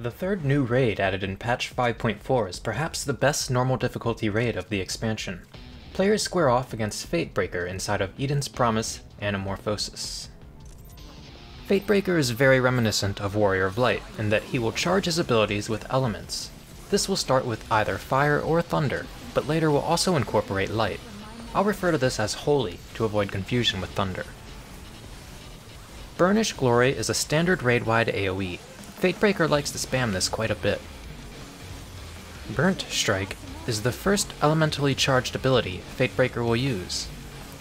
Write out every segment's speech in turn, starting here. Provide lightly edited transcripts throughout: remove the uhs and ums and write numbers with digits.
The third new raid added in patch 5.4 is perhaps the best normal difficulty raid of the expansion. Players square off against Fatebreaker inside of Eden's Promise, Anamorphosis. Fatebreaker is very reminiscent of Warrior of Light in that he will charge his abilities with elements. This will start with either fire or thunder, but later will also incorporate light. I'll refer to this as Holy to avoid confusion with thunder. Burnished Glory is a standard raid-wide AoE. Fatebreaker likes to spam this quite a bit. Burnt Strike is the first elementally charged ability Fatebreaker will use.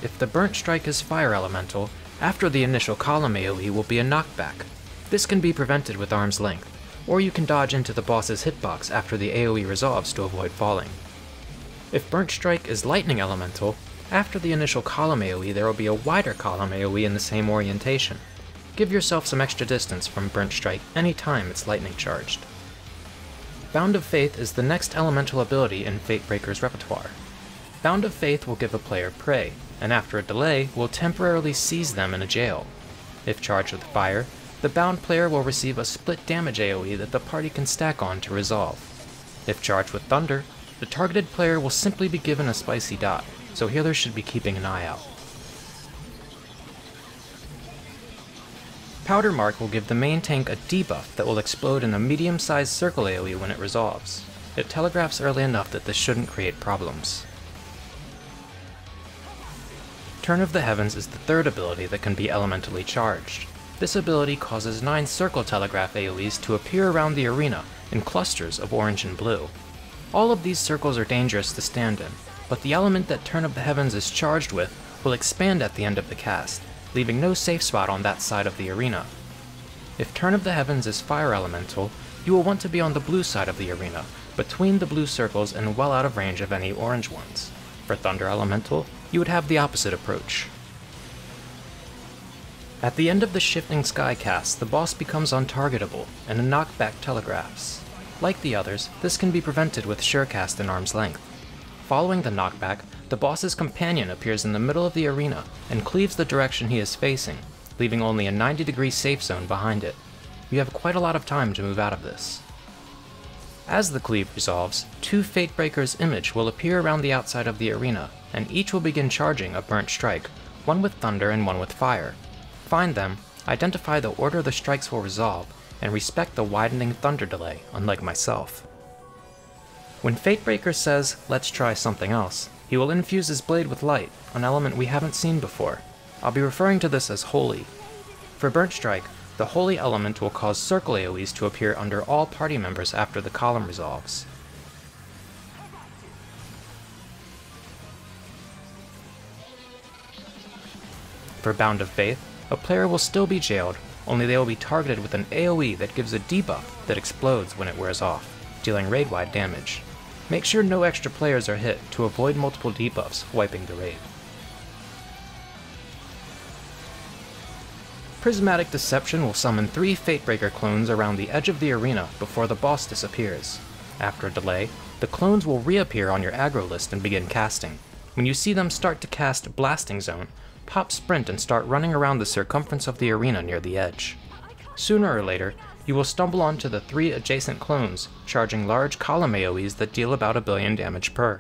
If the Burnt Strike is fire elemental, after the initial column AoE will be a knockback. This can be prevented with arm's length, or you can dodge into the boss's hitbox after the AoE resolves to avoid falling. If Burnt Strike is lightning elemental, after the initial column AoE there will be a wider column AoE in the same orientation. Give yourself some extra distance from Burnt Strike anytime it's lightning charged. Bound of Faith is the next elemental ability in Fatebreaker's repertoire. Bound of Faith will give a player prey, and after a delay will temporarily seize them in a jail. If charged with fire, the bound player will receive a split damage AoE that the party can stack on to resolve. If charged with thunder, the targeted player will simply be given a spicy dot, so healers should be keeping an eye out. Powder Mark will give the main tank a debuff that will explode in a medium-sized circle AoE when it resolves. It telegraphs early enough that this shouldn't create problems. Turn of the Heavens is the third ability that can be elementally charged. This ability causes 9 circle telegraph AoEs to appear around the arena in clusters of orange and blue. All of these circles are dangerous to stand in, but the element that Turn of the Heavens is charged with will expand at the end of the cast, leaving no safe spot on that side of the arena. If Turn of the Heavens is fire elemental, you will want to be on the blue side of the arena, between the blue circles and well out of range of any orange ones. For Thunder elemental, you would have the opposite approach. At the end of the Shifting Sky cast, the boss becomes untargetable, and a knockback telegraphs. Like the others, this can be prevented with Surecast and Arm's Length. Following the knockback, the boss's companion appears in the middle of the arena and cleaves the direction he is facing, leaving only a 90-degree safe zone behind it. You have quite a lot of time to move out of this. As the cleave resolves, 2 Fatebreaker's image will appear around the outside of the arena, and each will begin charging a Burnt Strike, one with thunder and one with fire. Find them, identify the order the strikes will resolve, and respect the widening thunder delay, unlike myself. When Fatebreaker says, "Let's try something else," he will infuse his blade with light, an element we haven't seen before. I'll be referring to this as Holy. For Burnt Strike, the Holy element will cause circle AoEs to appear under all party members after the column resolves. For Bound of Faith, a player will still be jailed, only they will be targeted with an AoE that gives a debuff that explodes when it wears off, dealing raid-wide damage. Make sure no extra players are hit to avoid multiple debuffs wiping the raid. Prismatic Deception will summon 3 Fatebreaker clones around the edge of the arena before the boss disappears. After a delay, the clones will reappear on your aggro list and begin casting. When you see them start to cast Blasting Zone, pop Sprint and start running around the circumference of the arena near the edge. Sooner or later, you will stumble onto the 3 adjacent clones, charging large column AoEs that deal about 1 billion damage per.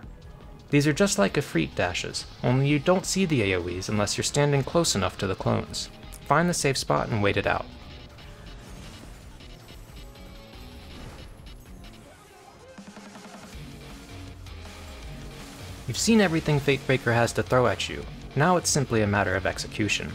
These are just like Ifrit dashes, only you don't see the AoEs unless you're standing close enough to the clones. Find the safe spot and wait it out. You've seen everything Fatebreaker has to throw at you, now it's simply a matter of execution.